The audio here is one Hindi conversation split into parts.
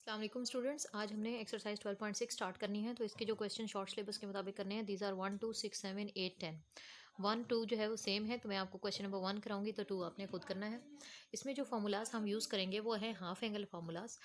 अस्सलाम वालेकुम स्टूडेंट्स, आज हमने एक्सरसाइज 12.6 स्टार्ट करनी है। तो इसके जो क्वेश्चन शॉर्ट सिलेबस के मुताबिक करने हैं, दीज आर 1 2 6 7 8 10। 1 2 जो है वो सेम है, तो मैं आपको क्वेश्चन नंबर 1 कराऊंगी, तो 2 आपने खुद करना है। इसमें जो फार्मूलाज हम यूज़ करेंगे वो है हाफ एंगल फार्मूलाज।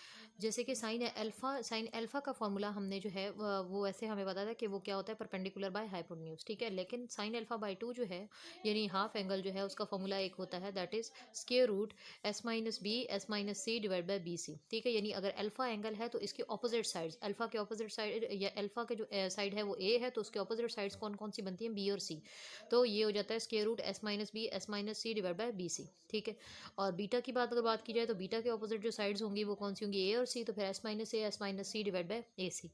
जैसे कि साइन अल्फा का फार्मूला हमने जो है वो ऐसे हमें पता था कि वो क्या होता है, परपेंडिकुलर बाय हाइपोटेन्यूज। ठीक है, लेकिन साइन अल्फा बाई 2 जो है यानी हाफ एंगल जो है उसका फार्मूला एक होता है, that is square root s minus b s minus C divide by b c. ठीक है, यानी अगर अल्फा एंगल है तो इसके ऑपोजिट साइड्स, अल्फा के ऑपोजिट साइड या अल्फा के जो साइड है वो ए है, तो उसके ऑपोजिट साइड्स कौन कौन सी बनती हैं, बी और सी। तो ये हो जाता है square root s minus b s minus C divide by b c. ठीक है, और बीटा की बात अगर बात की जाए तो बीटा के ऑपोजिट जो साइड्स होंगी वो कौन सी होंगी, ए और सी, तो फिर S minus C divide by A C.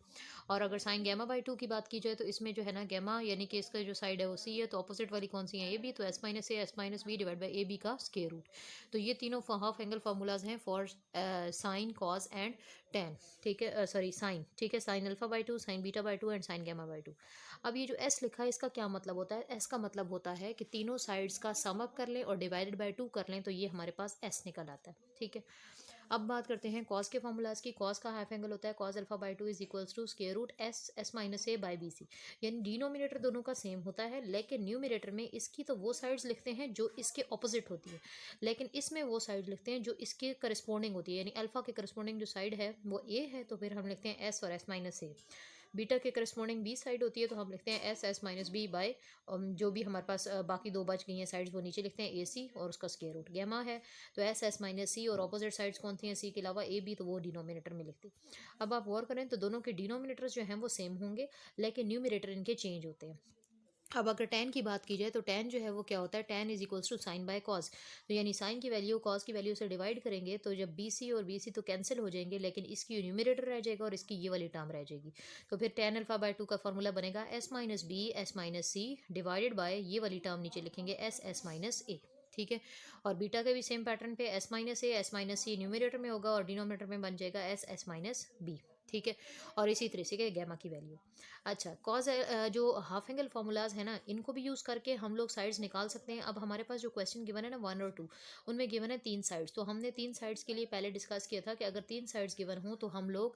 और अगर साइन गैमा बाई 2 की बात की जाए तो इसमें जो है ना गैमा यानी कि इसका जो साइड है वो सी है, तो ऑपोजिट वाली कौन सी है, ए बी, तो s minus b divide by a b का स्क्वायर रूट। तो ये तीनों हाफ एंगल फार्मूलाज हैं for sine cos and tan. ठीक है, सॉरी साइन। ठीक है, sine alpha by 2, sine beta by 2 and sine gamma by 2। अब ये जो एस लिखा है इसका क्या मतलब होता है, एस का मतलब होता है कि तीनों साइड्स का सम अप कर लें और डिवाइडेड बाई 2 कर लें, तो ये हमारे पास एस निकल आता है। ठीक है, अब बात करते हैं कॉस के फार्मूलाज की। कॉस का हाफ एंगल होता है cos alpha by 2 is equals to square root s minus a by b c. यानी डिनोमिनेटर दोनों का सेम होता है, लेकिन न्यूमिनेटर में इसकी तो वो साइड्स लिखते हैं जो इसके ऑपोजिट होती है, लेकिन इसमें वो साइड लिखते हैं जो इसके करस्पॉन्डिंग होती है। यानी अल्फा के करस्पॉन्डिंग जो साइड है वो ए है, तो फिर हम लिखते हैं एस और एस माइनस ए। बीटा के करस्पॉन्डिंग बी साइड होती है, तो हम लिखते हैं एस माइनस बी बाई जो भी हमारे पास बाकी दो बच गई हैं साइड्स वो नीचे लिखते हैं ए सी और उसका स्क्वायर रूट। गैमा है तो एस माइनस सी, और ऑपोजिट साइड्स कौन थी हैं, सी के अलावा ए बी, तो वो डिनोमिनेटर में लिखते। अब आप गौर करें तो दोनों के डिनोमिनेटर्स जो हैं वो सेम होंगे, लेकिन न्यूमिनेटर इनके चेंज होते हैं। अब अगर टेन की बात की जाए तो टेन जो है वो क्या होता है, tan is equals to sine by cos. तो यानी साइन की वैल्यू कॉस की वैल्यू से डिवाइड करेंगे तो जब बी सी और बी सी तो कैंसिल हो जाएंगे, लेकिन इसकी न्यूमिनेटर रह जाएगा और इसकी ये वाली टर्म रह जाएगी। तो फिर टेन अल्फा बाय 2 का फॉर्मूला बनेगा s minus b s minus c divided by ये वाली टर्म नीचे लिखेंगे एस माइनस ए। ठीक है, और बीटा के भी सेम पैटर्न पे एस माइनस सी न्यूमिनेटर में होगा और डिनोमिनेटर में बन जाएगा एस माइनस बी। ठीक है, और इसी तरह से गैमा की वैल्यू। अच्छा, कॉज जो हाफ एंगल फार्मूलाज है ना, इनको भी यूज़ करके हम लोग साइड्स निकाल सकते हैं। अब हमारे पास जो क्वेश्चन गिवन है ना 1 और 2, उनमें गिवन है 3 साइड्स। तो हमने 3 साइड्स के लिए पहले डिस्कस किया था कि अगर 3 साइड्स गिवन हों तो हम लोग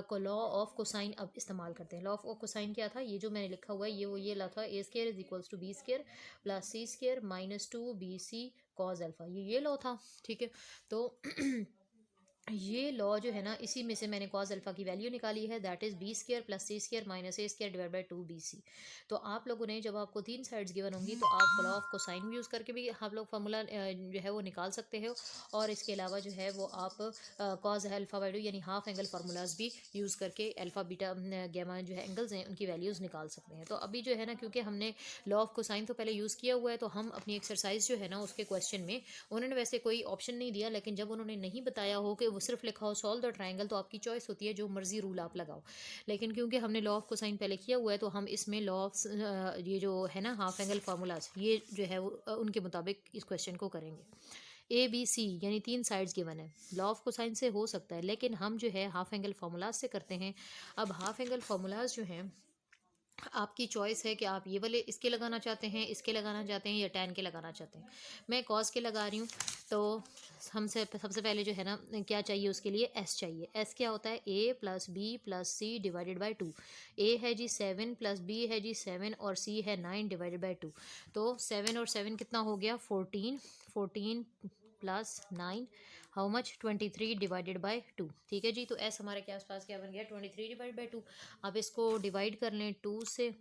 को लॉ ऑफ कोसाइन अब इस्तेमाल करते हैं। लॉ ऑफ कोसाइन क्या था, ये जो मैंने लिखा हुआ है ये लॉ था, A square is equals to B square plus C square minus 2 BC cos alpha, ये लॉ था। ठीक है, तो ये लॉ जो है ना, इसी में से मैंने कॉज अल्फा की वैल्यू निकाली है, that is b square plus C square minus a square divide by 2 BC। तो आप लोगों ने जब आपको 3 साइड्स गिवन होंगी तो आप लॉ ऑफ कोसाइन यूज़ करके भी आप लोग फार्मूला जो है वो निकाल सकते हो, और इसके अलावा जो है वो आप कॉज अल्फा बाई 2 यानी हाफ एंगल फार्मूलाज भी यूज़ करके अल्फा बीटा गैमा जो है एंगल्स हैं उनकी वैल्यूज़ निकाल सकते हैं। तो अभी जो है ना, क्योंकि हमने लॉ ऑफ कोसाइन तो पहले यूज़ किया हुआ है, तो हम अपनी एक्सरसाइज जो है ना उसके क्वेश्चन में उन्होंने वैसे कोई ऑप्शन नहीं दिया, लेकिन जब उन्होंने नहीं बताया हो कि वो सिर्फ लिखा हो सॉल्व द ट्रायंगल, तो आपकी चॉइस होती है जो मर्जी रूल आप लगाओ। लेकिन क्योंकि हमने लॉ ऑफ कोसाइन पहले किया हुआ है, तो हम इसमें लॉ ऑफ ये जो है ना हाफ एंगल फार्मूलाज, ये जो है वो उनके मुताबिक इस क्वेश्चन को करेंगे। ए बी सी यानी 3 साइड्स गिवन है, लॉ ऑफ कोसाइन से हो सकता है, लेकिन हम जो है हाफ एंगल फार्मूलाज से करते हैं। अब हाफ एंगल फार्मूलाज जो हैं आपकी चॉइस है कि आप ये वाले इसके लगाना चाहते हैं, इसके लगाना चाहते हैं, या टेन के लगाना चाहते हैं। मैं कॉस के लगा रही हूँ, तो हमसे सबसे पहले जो है ना क्या चाहिए, उसके लिए एस चाहिए। एस क्या होता है, A plus B plus C divided by 2। A है जी 7 प्लस बी है जी 7 और सी है 9 डिवाइडेड बाई 2। तो 7 और 7 कितना हो गया, 14। 14 plus 9 how much, 23 divided by 2। ठीक है जी, तो एस हमारे के आसपास क्या बन गया, 23 डिवाइड बाई 2। अब इसको डिवाइड कर लें 2 से,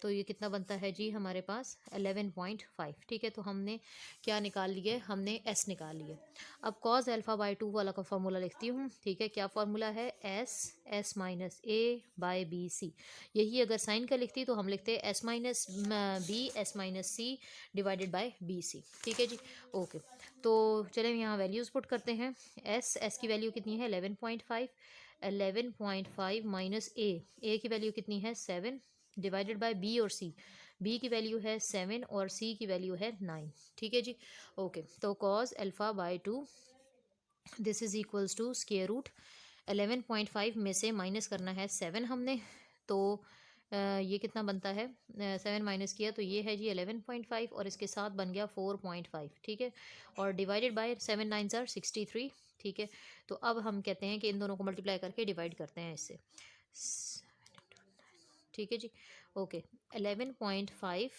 तो ये कितना बनता है जी हमारे पास 11.5। ठीक है, तो हमने क्या निकाल लिए, हमने एस निकाल लिए। अब कॉज अल्फा बाई 2 वाला का फॉर्मूला लिखती हूँ। ठीक है, क्या फॉर्मूला है, s minus a by b c. यही अगर साइन का लिखती तो हम लिखते s minus b s minus c divided by b c. ठीक है जी, ओके। तो चलें यहाँ वैल्यूज़ पुट करते हैं। एस की वैल्यू कितनी है 11.5। 11.5 माइनस ए की वैल्यू कितनी है 7 डिवाइडेड बाय बी और सी। बी की वैल्यू है 7 और सी की वैल्यू है 9। ठीक है जी, ओके। तो cos alpha by 2 this is equals to square root 11.5 में से माइनस करना है 7 हमने, तो ये कितना बनता है, 7 माइनस किया तो ये है जी 11.5 और इसके साथ बन गया 4.5। ठीक है, और डिवाइडेड बाय 7 9 ज़ार 63। ठीक है। तो अब हम कहते हैं कि इन दोनों को मल्टीप्लाई करके डिवाइड करते हैं इससे, ठीक है जी। ओके, 11.5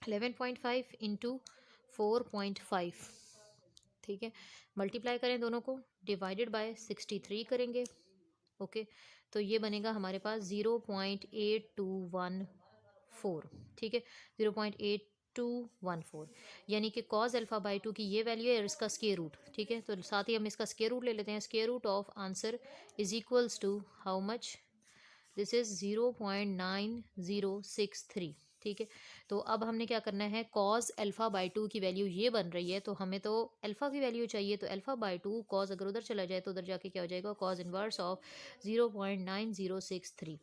11.5 इंटू 4.5, ठीक है। मल्टीप्लाई करें दोनों को, डिवाइडेड बाय 63 करेंगे। ओके, तो ये बनेगा हमारे पास 0.8214, ठीक है, 0.8214, यानी कि कॉज अल्फा बाई 2 की ये वैल्यू है और इसका स्क्वायर रूट, ठीक है। तो साथ ही हम इसका स्क्वायर रूट ले लेते हैं। Square root of answer is equals to how much, this is 0.9063, ठीक है। तो अब हमने क्या करना है, कॉज अल्फा बाई 2 की वैल्यू ये बन रही है, तो हमें तो अल्फा की वैल्यू चाहिए, तो अल्फा बाई 2 कॉज अगर उधर चला जाए तो उधर जाके क्या हो जाएगा, कॉज इनवर्स ऑफ 0.9063।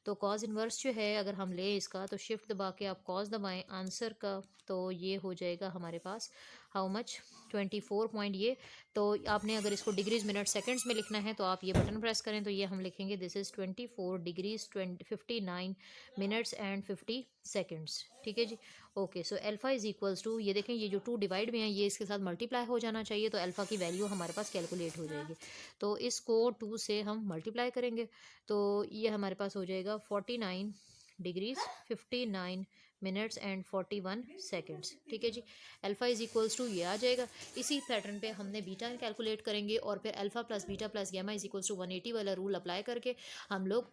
तो कॉज इनवर्स जो है अगर हम ले इसका, तो शिफ्ट दबा के आप कॉज दबाएं आंसर का, तो ये हो जाएगा हमारे पास हाउ मच, 24 पॉइंट ये। तो आपने अगर इसको डिग्रीज मिनट सेकंड्स में लिखना है तो आप ये बटन प्रेस करें, तो ये हम लिखेंगे this is 24 degrees 59 minutes and 50 seconds, ठीक है जी। Okay, so alpha is equals to, ये देखें ये जो 2 डिवाइड में है ये इसके साथ मल्टीप्लाई हो जाना चाहिए, तो अल्फा की वैल्यू हमारे पास कैलकुलेट हो जाएगी। तो इसको 2 से हम मल्टीप्लाई करेंगे, तो ये हमारे पास हो जाएगा 49 डिग्रीज 59 मिनट्स एंड 41 सेकंड्स, ठीक है जी। अल्फा इज इक्वल्स टू ये आ जाएगा। इसी पैटर्न पे हमने बीटा कैलकुलेट करेंगे और फिर alpha plus beta plus gamma is equals to 180 वाला रूल अप्लाई करके हम लोग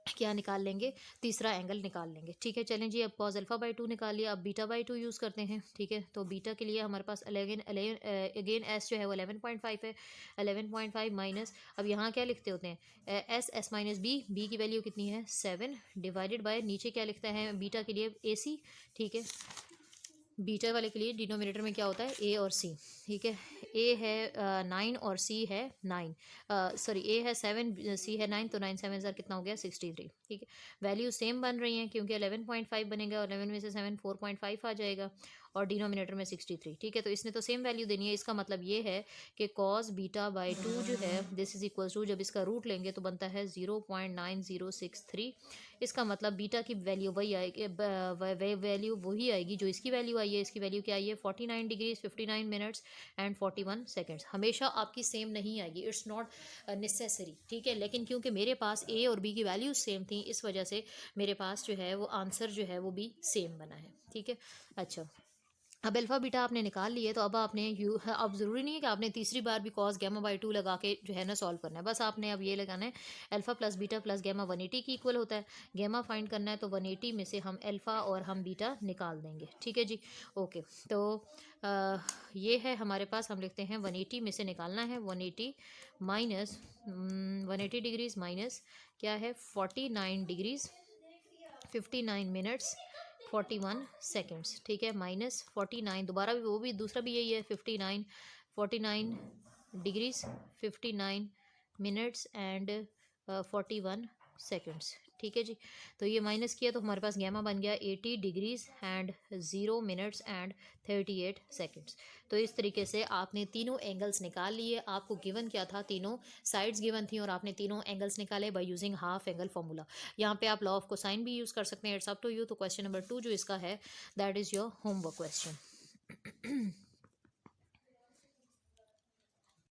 क्या निकाल लेंगे, तीसरा एंगल निकाल लेंगे, ठीक है। चलें जी, अब कॉज अल्फा बाई 2 निकाल लिया, अब बीटा बाई 2 यूज़ करते हैं, ठीक है। तो बीटा के लिए हमारे पास अगेन एस जो है वो 11.5 है, 11.5 माइनस, अब यहाँ क्या लिखते होते हैं, एस माइनस बी की वैल्यू कितनी है 7, डिवाइडेड बाय नीचे क्या लिखता है बीटा के लिए ए सी, ठीक है। बीटा वाले के लिए डिनोमिनेटर में क्या होता है ए और सी, ठीक है। ए है 9 और सी है 9, सॉरी ए है 7 सी है 9, तो 9 7 ज़र कितना हो गया 63, ठीक है। वैल्यू सेम बन रही हैं क्योंकि 11.5 बनेगा और 11 में से 7 4.5 आ जाएगा और डिनोमिनेटर में 63, ठीक है। तो इसने तो सेम वैल्यू देनी है, इसका मतलब ये है कि कॉस बीटा बाई 2 जो है दिस इज इक्वल टू, जब इसका रूट लेंगे तो बनता है 0.9063। इसका मतलब बीटा की वैल्यू वही आएगी, वैल्यू वही आएगी जो इसकी वैल्यू आई है। इसकी वैल्यू क्या आई है 49 डिग्रीज 59 मिनट्स एंड 41 सेकंड्स। हमेशा आपकी सेम नहीं आएगी, इट्स नॉट नेसेसरी, ठीक है। लेकिन क्योंकि मेरे पास ए और बी की वैल्यूज सेम थी, इस वजह से मेरे पास जो है वो आंसर जो है वो भी सेम बना है, ठीक है। अच्छा, अब अल्फा बीटा आपने निकाल लिए, तो अब आपने अब ज़रूरी नहीं है कि आपने तीसरी बार भी कॉस गैमा बाई 2 लगा के जो है ना सॉल्व करना है। बस आपने अब ये लगाना है alpha plus beta plus gamma 180 की इक्वल होता है। गैमा फाइंड करना है तो 180 में से हम अल्फा और हम बीटा निकाल देंगे, ठीक है जी। ओके, तो ये है हमारे पास, हम लिखते हैं 180 में से निकालना है 180 माइनस 180 डिग्रीज माइनस क्या है 49 डिग्रीज 59 मिनट्स 41 सेकेंड्स, ठीक है, माइनस 49, दोबारा भी वो भी दूसरा भी यही है 59 49 डिग्रीज 59 मिनट्स एंड 41 सेकेंड्स, ठीक है जी। तो ये माइनस किया तो हमारे पास गैमा बन गया 80 degrees and 0 minutes and 38 seconds. तो इस तरीके से आपने तीनों एंगल्स निकाल लिए। आपको गिवन क्या था, तीनों साइड्स गिवन थी और आपने तीनों एंगल्स निकाले by using half angle formula. यहाँ पे आप लॉ ऑफ कोसाइन भी यूज़ कर सकते हैं, इट्स अप टू यू। तो क्वेश्चन नंबर 2 जो इसका है that is your homework question.